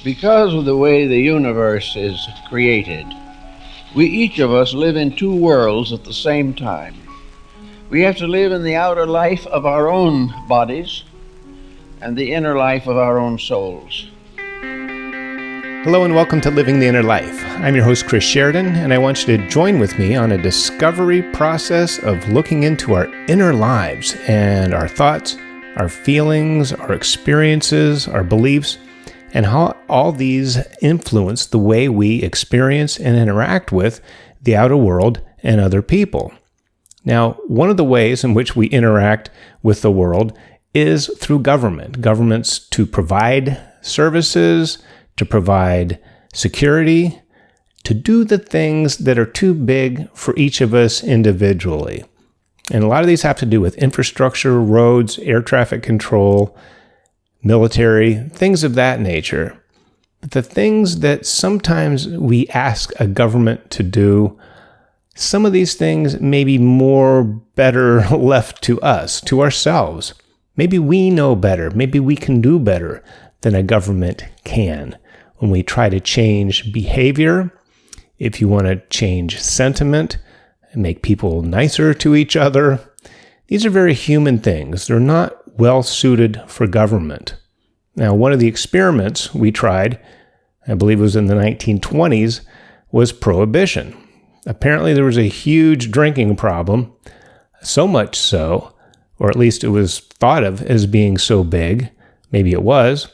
Because of the way the universe is created, we each of us live in two worlds at the same time. We have to live in the outer life of our own bodies and the inner life of our own souls. Hello and welcome to Living the Inner Life. I'm your host, Chris Sheridan, and I want you to join with me on a discovery process of looking into our inner lives and our thoughts, our feelings, our experiences, our beliefs, and how all these influence the way we experience and interact with the outer world and other people. Now, one of the ways in which we interact with the world is through government. Governments to provide services, to provide security, to do the things that are too big for each of us individually. And a lot of these have to do with infrastructure, roads, air traffic control, military, things of that nature. But the things that sometimes we ask a government to do, some of these things may be better left to us, to ourselves. Maybe we know better. Maybe we can do better than a government can. When we try to change behavior, if you want to change sentiment and make people nicer to each other, these are very human things. They're not well suited for government. Now, one of the experiments we tried, I believe it was in the 1920s, was Prohibition. Apparently there was a huge drinking problem, so much so, or at least it was thought of as being so big, maybe it was,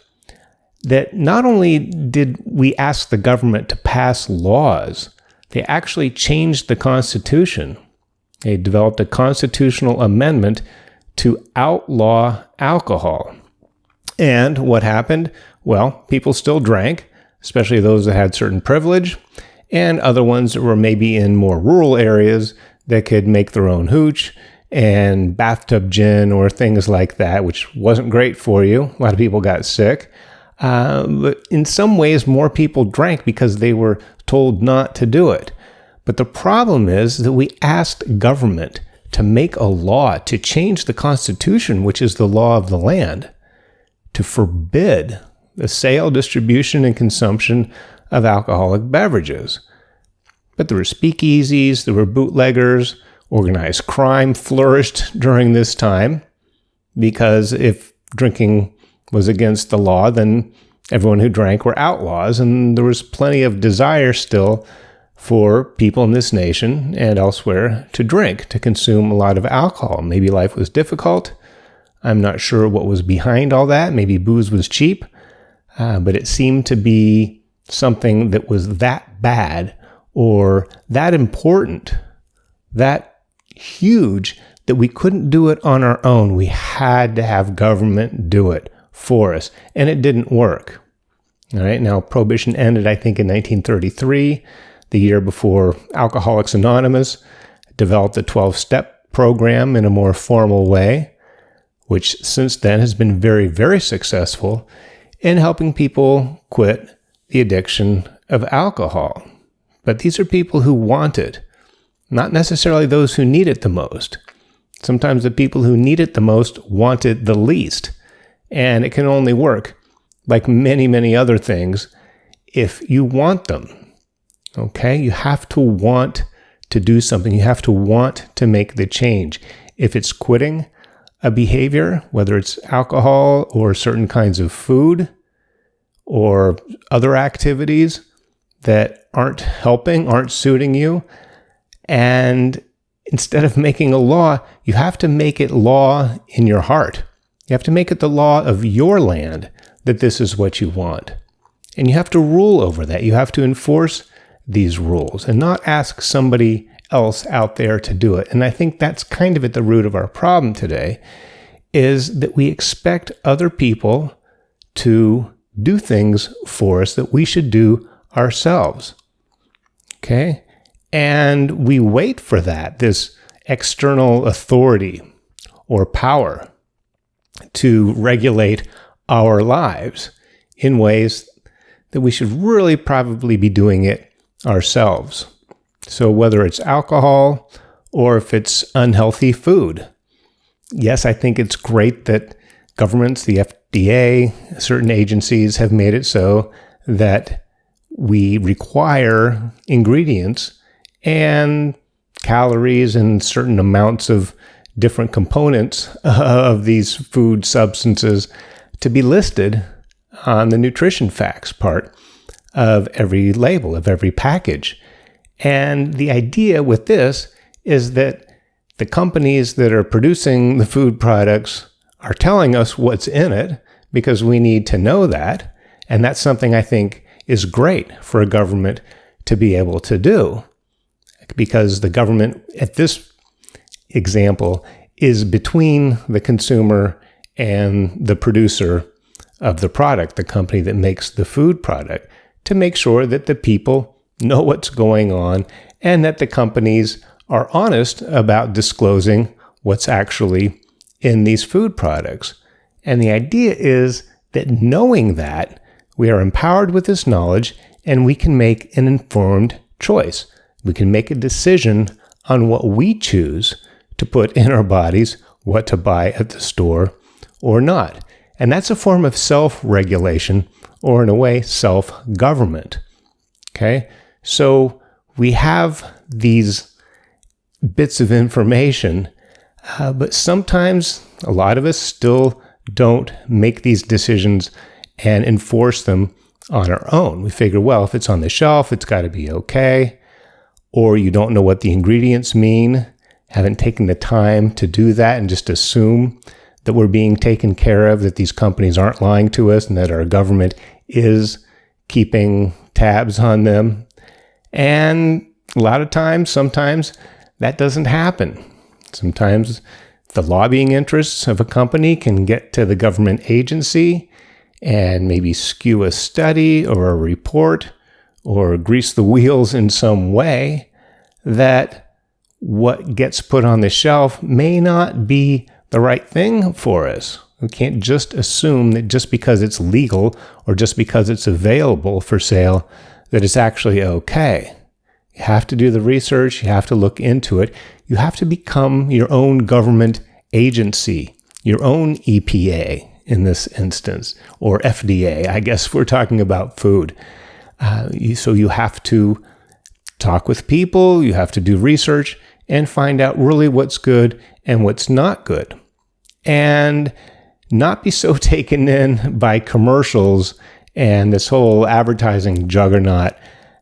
that not only did we ask the government to pass laws, they actually changed the Constitution. They developed a constitutional amendment to outlaw alcohol. And what happened? Well, people still drank, especially those that had certain privilege, and other ones that were maybe in more rural areas that could make their own hooch and bathtub gin or things like that, which wasn't great for you. A lot of people got sick. But in some ways, more people drank because they were told not to do it. But the problem is that we asked government to make a law to change the Constitution, which is the law of the land, to forbid the sale, distribution, and consumption of alcoholic beverages. But there were speakeasies, there were bootleggers, organized crime flourished during this time, because if drinking was against the law, then everyone who drank were outlaws, and there was plenty of desire still for people in this nation and elsewhere to drink, to consume a lot of alcohol. Maybe life was difficult. I'm not sure what was behind all that. Maybe booze was cheap, but it seemed to be something that was that bad or that important, that huge, that we couldn't do it on our own. We had to have government do it for us, and it didn't work. All right, now Prohibition ended, I think, in 1933, the year before Alcoholics Anonymous developed a 12-step program in a more formal way, which since then has been very, very successful in helping people quit the addiction of alcohol. But these are people who want it, not necessarily those who need it the most. Sometimes the people who need it the most want it the least. And it can only work, like many, many other things, if you want them. Okay? You have to want to do something. You have to want to make the change. If it's quitting a behavior, whether it's alcohol or certain kinds of food or other activities that aren't helping, aren't suiting you, and instead of making a law, you have to make it law in your heart. You have to make it the law of your land that this is what you want. And you have to rule over that. You have to enforce these rules and not ask somebody else out there to do it. And I think that's kind of at the root of our problem today, is that we expect other people to do things for us that we should do ourselves. Okay? And we wait for that, this external authority or power to regulate our lives in ways that we should really probably be doing it ourselves. So whether it's alcohol or if it's unhealthy food, yes, I think it's great that governments, the FDA, certain agencies have made it so that we require ingredients and calories and certain amounts of different components of these food substances to be listed on the nutrition facts part of every label, of every package. And the idea with this is that the companies that are producing the food products are telling us what's in it because we need to know that. And that's something I think is great for a government to be able to do, because the government, at this example, is between the consumer and the producer of the product, the company that makes the food product, to make sure that the people know what's going on and that the companies are honest about disclosing what's actually in these food products. And the idea is that knowing that, we are empowered with this knowledge and we can make an informed choice. We can make a decision on what we choose to put in our bodies, what to buy at the store or not. And that's a form of self-regulation, or in a way, self-government. Okay? So we have these bits of information, but sometimes a lot of us still don't make these decisions and enforce them on our own. We figure, well, if it's on the shelf, it's got to be okay. Or you don't know what the ingredients mean, haven't taken the time to do that and just assume that we're being taken care of, that these companies aren't lying to us and that our government is keeping tabs on them. And a lot of times, sometimes that doesn't happen. Sometimes the lobbying interests of a company can get to the government agency and maybe skew a study or a report or grease the wheels in some way that what gets put on the shelf may not be the right thing for us. We can't just assume that just because it's legal or just because it's available for sale that it's actually okay. You have to do the research. You have to look into it. You have to become your own government agency, your own EPA in this instance, or FDA, I guess we're talking about food. So you have to talk with people, you have to do research and find out really what's good and what's not good. And not be so taken in by commercials and this whole advertising juggernaut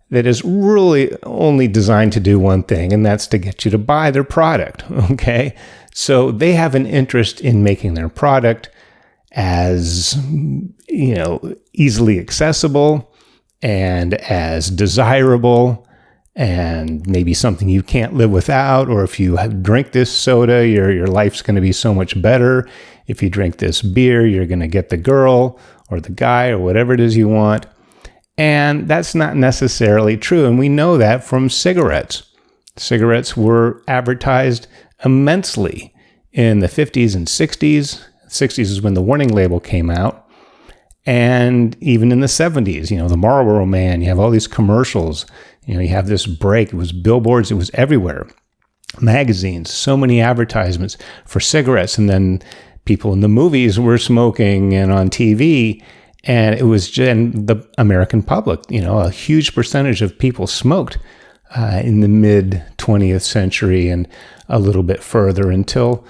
that is really only designed to do one thing, and that's to get you to buy their product, okay? So they have an interest in making their product as, easily accessible and as desirable and maybe something you can't live without, or if you drink this soda, your life's going to be so much better. If you drink this beer, you're going to get the girl or the guy or whatever it is you want. And that's not necessarily true. And we know that from cigarettes. Cigarettes were advertised immensely in the 50s and 60s. 60s is when the warning label came out. And even in the 70s, the Marlboro Man, you have all these commercials. You have this break. It was billboards. It was everywhere. Magazines, so many advertisements for cigarettes. And then people in the movies were smoking and on TV. And it was just the American public, a huge percentage of people smoked in the mid 20th century and a little bit further until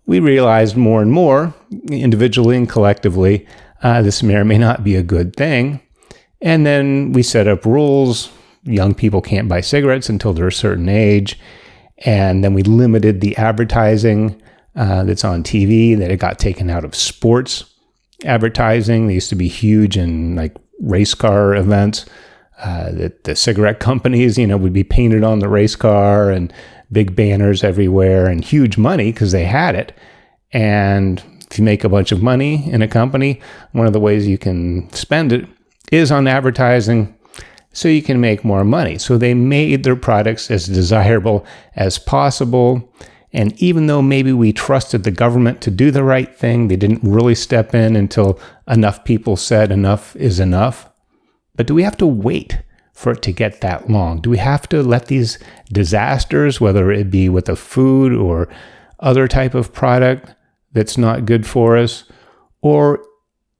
we realized more and more, individually and collectively, this may or may not be a good thing. And then we set up rules. Young people can't buy cigarettes until they're a certain age. And then we limited the advertising that's on TV, that it got taken out of sports advertising. They used to be huge in like race car events. That the cigarette companies, would be painted on the race car and big banners everywhere and huge money because they had it. And if you make a bunch of money in a company, one of the ways you can spend it is on advertising so you can make more money. So they made their products as desirable as possible. And even though maybe we trusted the government to do the right thing, they didn't really step in until enough people said enough is enough. But do we have to wait for it to get that long? Do we have to let these disasters, whether it be with a food or other type of product that's not good for us, or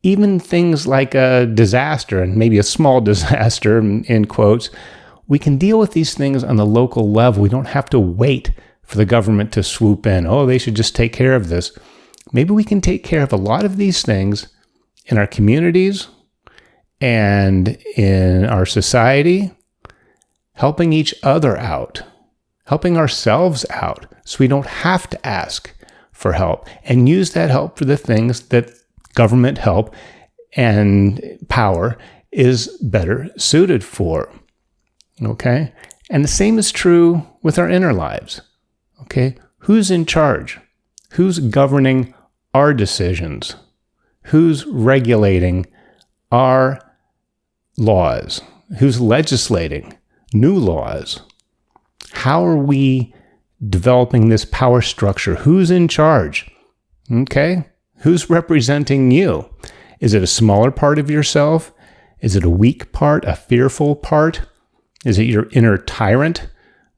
even things like a disaster, and maybe a small disaster in quotes, we can deal with these things on the local level. We don't have to wait for the government to swoop in. Oh, they should just take care of this. Maybe we can take care of a lot of these things in our communities and in our society, helping each other out, helping ourselves out, so we don't have to ask for help, and use that help for the things that government help and power is better suited for. Okay? And the same is true with our inner lives. Okay? Who's in charge? Who's governing our decisions? Who's regulating our laws? Who's legislating new laws? How are we developing this power structure? Who's in charge? Okay? Who's representing you? Is it a smaller part of yourself? Is it a weak part, a fearful part? Is it your inner tyrant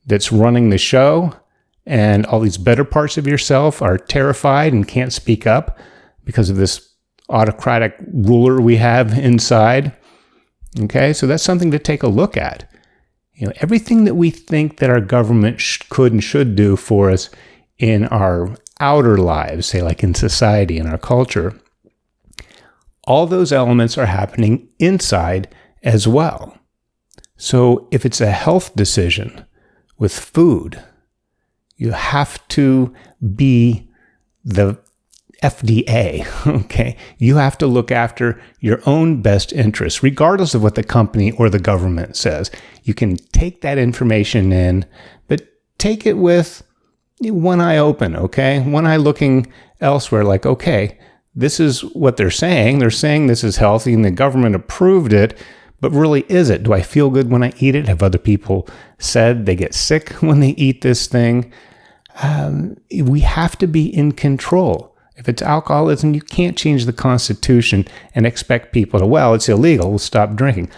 that's running the show, and all these better parts of yourself are terrified and can't speak up because of this autocratic ruler we have inside? Okay, so that's something to take a look at. Everything that we think that our government could and should do for us in our outer lives, say like in society, in our culture, all those elements are happening inside as well. So if it's a health decision with food, you have to be the FDA, okay? You have to look after your own best interests, regardless of what the company or the government says. You can take that information in, but take it with one eye open, okay? One eye looking elsewhere, like, okay, this is what they're saying. They're saying this is healthy and the government approved it, but really is it? Do I feel good when I eat it? Have other people said they get sick when they eat this thing? We have to be in control. If it's alcoholism, you can't change the Constitution and expect people to, well, it's illegal, we'll stop drinking.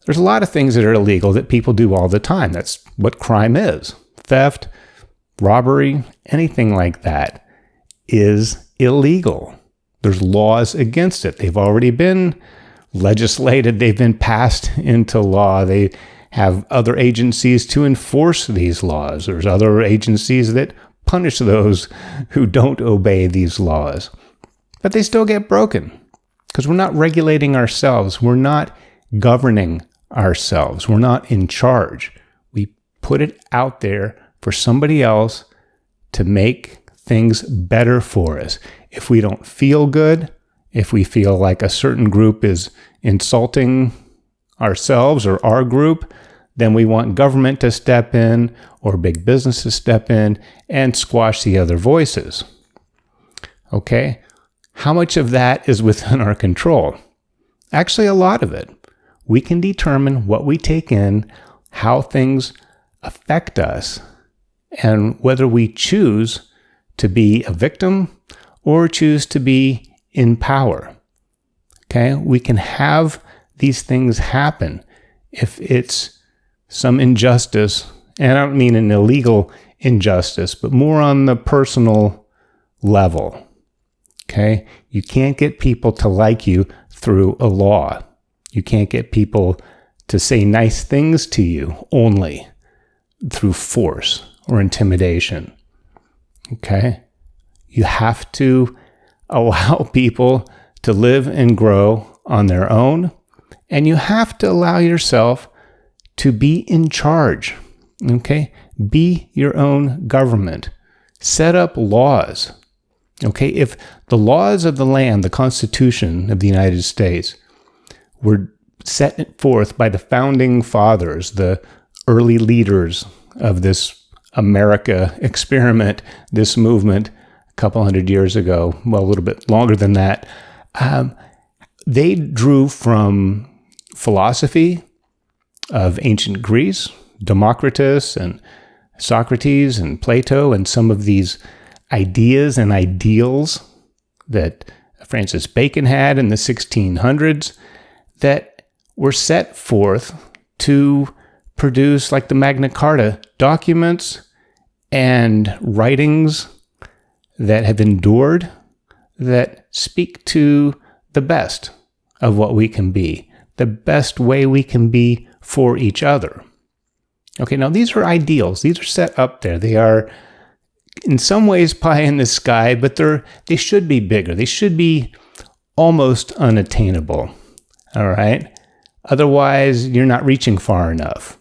There's a lot of things that are illegal that people do all the time. That's what crime is. Theft, robbery, anything like that is illegal. There's laws against it. They've already been legislated. They've been passed into law. They have other agencies to enforce these laws. There's other agencies that punish those who don't obey these laws. But they still get broken because we're not regulating ourselves. We're not governing ourselves. We're not in charge. We put it out there for somebody else to make things better for us. If we don't feel good, if we feel like a certain group is insulting ourselves or our group, then we want government to step in or big business to step in and squash the other voices. Okay? How much of that is within our control? Actually, a lot of it. We can determine what we take in, how things affect us, and whether we choose to be a victim or choose to be in power. Okay? We can have these things happen if it's some injustice, and I don't mean an illegal injustice, but more on the personal level. Okay? You can't get people to like you through a law. You can't get people to say nice things to you only through force or intimidation. Okay? You have to allow people to live and grow on their own, and you have to allow yourself to be in charge, okay? Be your own government. Set up laws, okay? If the laws of the land, the Constitution of the United States, were set forth by the founding fathers, the early leaders of this America experiment, this movement a couple hundred years ago, well, a little bit longer than that, they drew from philosophy of ancient Greece, Democritus and Socrates and Plato, and some of these ideas and ideals that Francis Bacon had in the 1600s that were set forth to produce, like the Magna Carta, documents and writings that have endured, that speak to the best of what we can be, the best way we can be for each other. Okay, now these are ideals. These are set up there. They are in some ways pie in the sky, but they should be bigger. They should be almost unattainable. All right? Otherwise, you're not reaching far enough.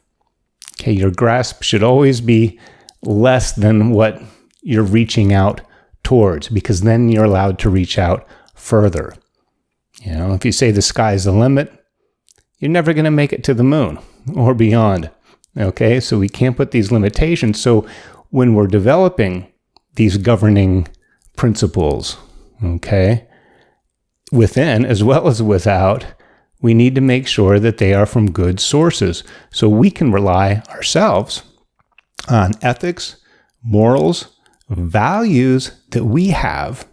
Okay, your grasp should always be less than what you're reaching out towards, because then you're allowed to reach out further. You know, if you say the sky's the limit, you're never going to make it to the moon or beyond. Okay, so we can't put these limitations. So when we're developing these governing principles, okay, within as well as without, we need to make sure that they are from good sources. So we can rely ourselves on ethics, morals, values that we have,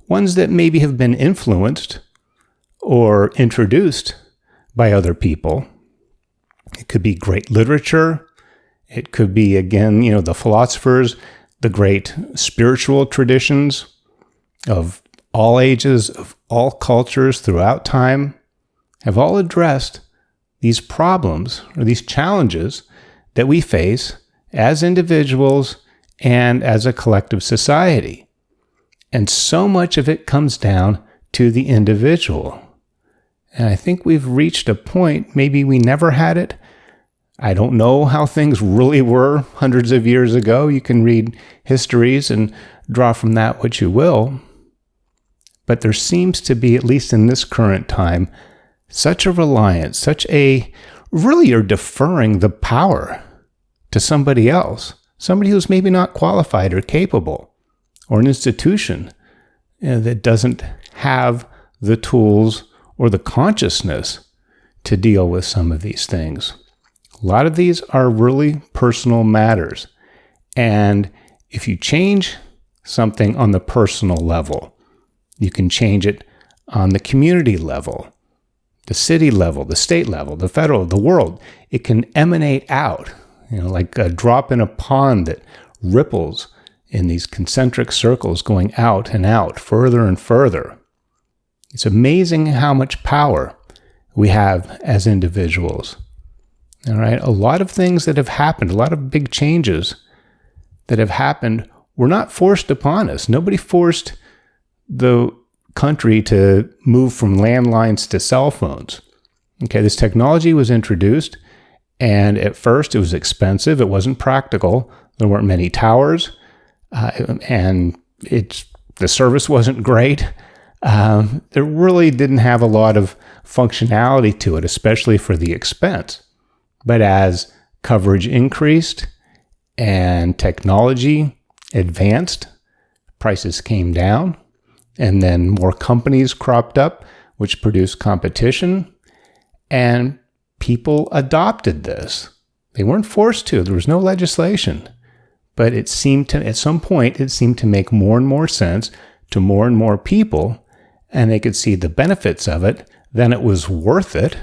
ones that maybe have been influenced or introduced by other people. It could be great literature. It could be, again, the philosophers, the great spiritual traditions of all ages, of all cultures throughout time, have all addressed these problems or these challenges that we face as individuals and as a collective society. And so much of it comes down to the individual. And I think we've reached a point, maybe we never had it. I don't know how things really were hundreds of years ago. You can read histories and draw from that what you will. But there seems to be, at least in this current time, such a reliance, really you're deferring the power to somebody else, somebody who's maybe not qualified or capable, or an institution that doesn't have the tools or the consciousness to deal with some of these things. A lot of these are really personal matters. And if you change something on the personal level, you can change it on the community level, the city level, the state level, the federal, the world. It can emanate out, like a drop in a pond that ripples in these concentric circles going out and out, further and further. It's amazing how much power we have as individuals. All right, a lot of things that have happened, a lot of big changes that have happened were not forced upon us. Nobody forced the country to move from landlines to cell phones. Okay, this technology was introduced, and at first it was expensive. It wasn't practical. There weren't many towers, and the service wasn't great. There really didn't have a lot of functionality to it, especially for the expense. But as coverage increased and technology advanced, prices came down, and then more companies cropped up, which produced competition, and people adopted this. They weren't forced to. There was no legislation. But it seemed to, at some point, it seemed to make more and more sense to more and more people, and they could see the benefits of it. Then it was worth it,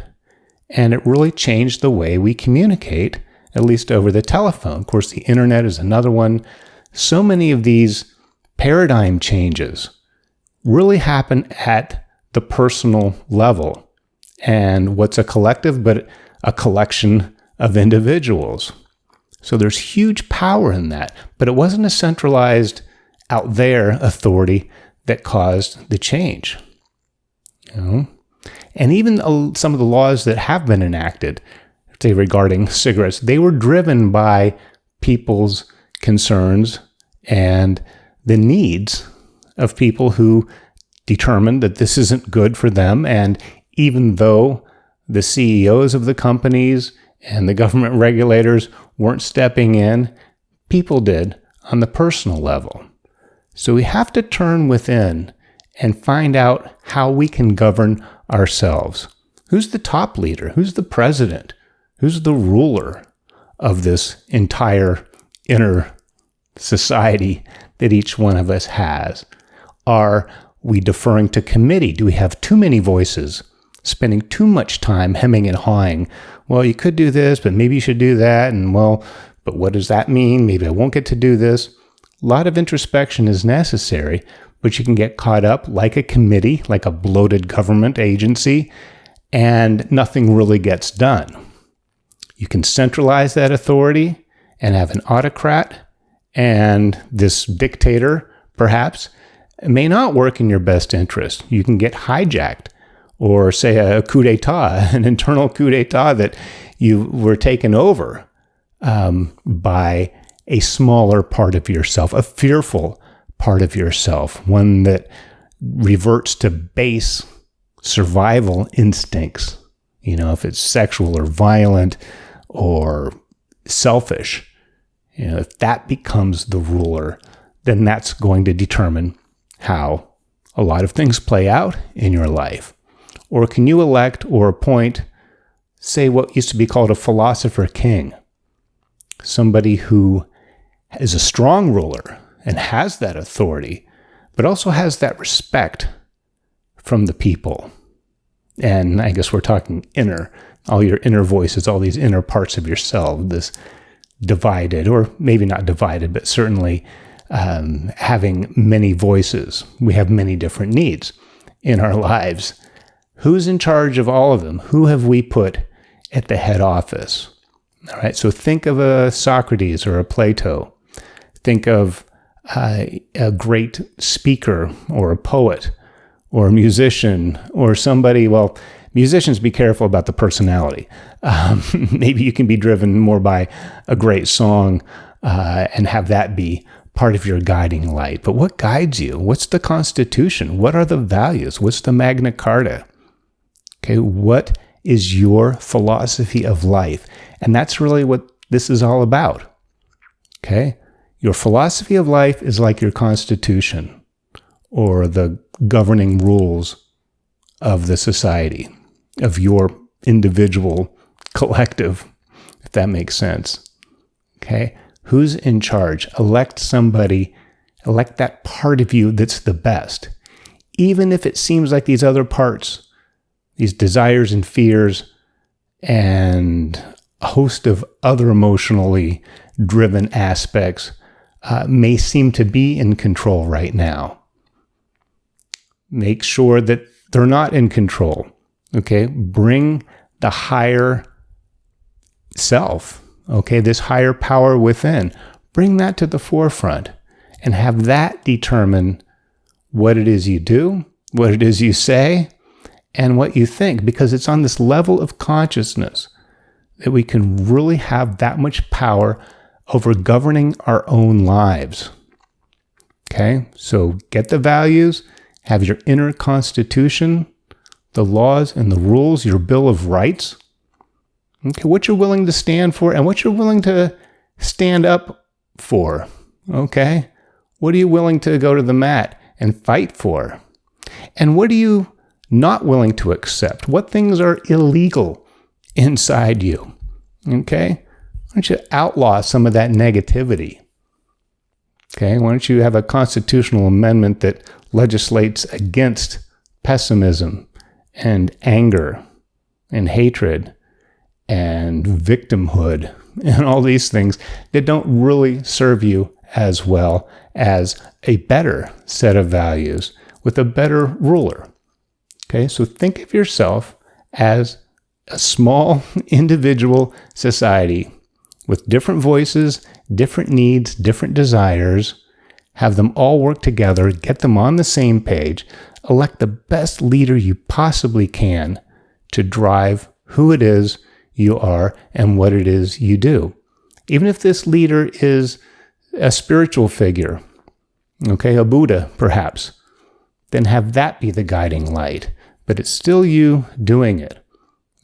and it really changed the way we communicate, at least over the telephone. Of course, the internet is another one. So many of these paradigm changes really happen at the personal level. And what's a collective but a collection of individuals? So there's huge power in that, but it wasn't a centralized out there authority that caused the change. And even some of the laws that have been enacted, say regarding cigarettes, they were driven by people's concerns and the needs of people who determined that this isn't good for them. And even though the CEOs of the companies and the government regulators weren't stepping in, people did on the personal level. So we have to turn within and find out how we can govern ourselves. Who's the top leader? Who's the president? Who's the ruler of this entire inner society that each one of us has? Are we deferring to committee? Do we have too many voices? Spending too much time hemming and hawing. Well, you could do this, but maybe you should do that. And but what does that mean? Maybe I won't get to do this. A lot of introspection is necessary, but you can get caught up like a committee, like a bloated government agency, and nothing really gets done. You can centralize that authority and have an autocrat, and this dictator, perhaps, may not work in your best interest. You can get hijacked, or say a coup d'etat, an internal coup d'etat that you were taken over by a smaller part of yourself, a fearful part of yourself, one that reverts to base survival instincts. If it's sexual or violent or selfish, if that becomes the ruler, then that's going to determine how a lot of things play out in your life. Or can you elect or appoint, say, what used to be called a philosopher king? Somebody who is a strong ruler and has that authority, but also has that respect from the people. And I guess we're talking inner, all your inner voices, all these inner parts of yourself, this divided, or maybe not divided, but certainly having many voices. We have many different needs in our lives. Who's in charge of all of them? Who have we put at the head office? All right, so think of a Socrates or a Plato. Think of a great speaker or a poet or a musician or somebody. Well, musicians, be careful about the personality. Maybe you can be driven more by a great song and have that be part of your guiding light. But what guides you? What's the Constitution? What are the values? What's the Magna Carta? Okay, what is your philosophy of life? And that's really what this is all about. Okay? Your philosophy of life is like your Constitution or the governing rules of the society, of your individual collective, if that makes sense. Okay? Who's in charge? Elect somebody, elect that part of you that's the best. Even if it seems like these other parts, these desires and fears and a host of other emotionally driven aspects may seem to be in control right now. Make sure that they're not in control. Okay? Bring the higher self, okay, this higher power within, bring that to the forefront and have that determine what it is you do, what it is you say, and what you think, because it's on this level of consciousness that we can really have that much power over governing our own lives. Okay? So get the values, have your inner constitution, the laws and the rules, your Bill of Rights. Okay, what you're willing to stand for and what you're willing to stand up for. Okay? What are you willing to go to the mat and fight for? And what are you not willing to accept? What things are illegal inside you? Okay? Why don't you outlaw some of that negativity? Okay? Why don't you have a constitutional amendment that legislates against pessimism and anger and hatred and victimhood and all these things that don't really serve you as well as a better set of values with a better ruler? Okay, so think of yourself as a small individual society with different voices, different needs, different desires. Have them all work together, get them on the same page, elect the best leader you possibly can to drive who it is you are and what it is you do. Even if this leader is a spiritual figure, okay, a Buddha perhaps, then have that be the guiding light. But it's still you doing it,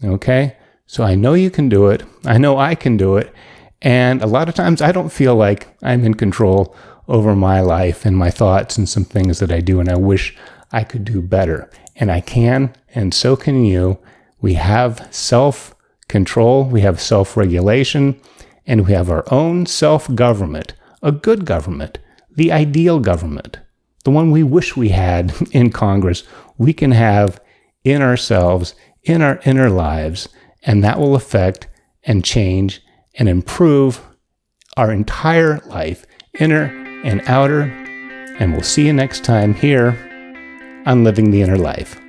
okay? So I know you can do it. I know I can do it. And a lot of times I don't feel like I'm in control over my life and my thoughts and some things that I do, and I wish I could do better. And I can, and so can you. We have self-control, we have self-regulation, and we have our own self-government, a good government, the ideal government, the one we wish we had in Congress, we can have in ourselves, in our inner lives, and that will affect and change and improve our entire life, inner and outer, and we'll see you next time here on Living the Inner Life.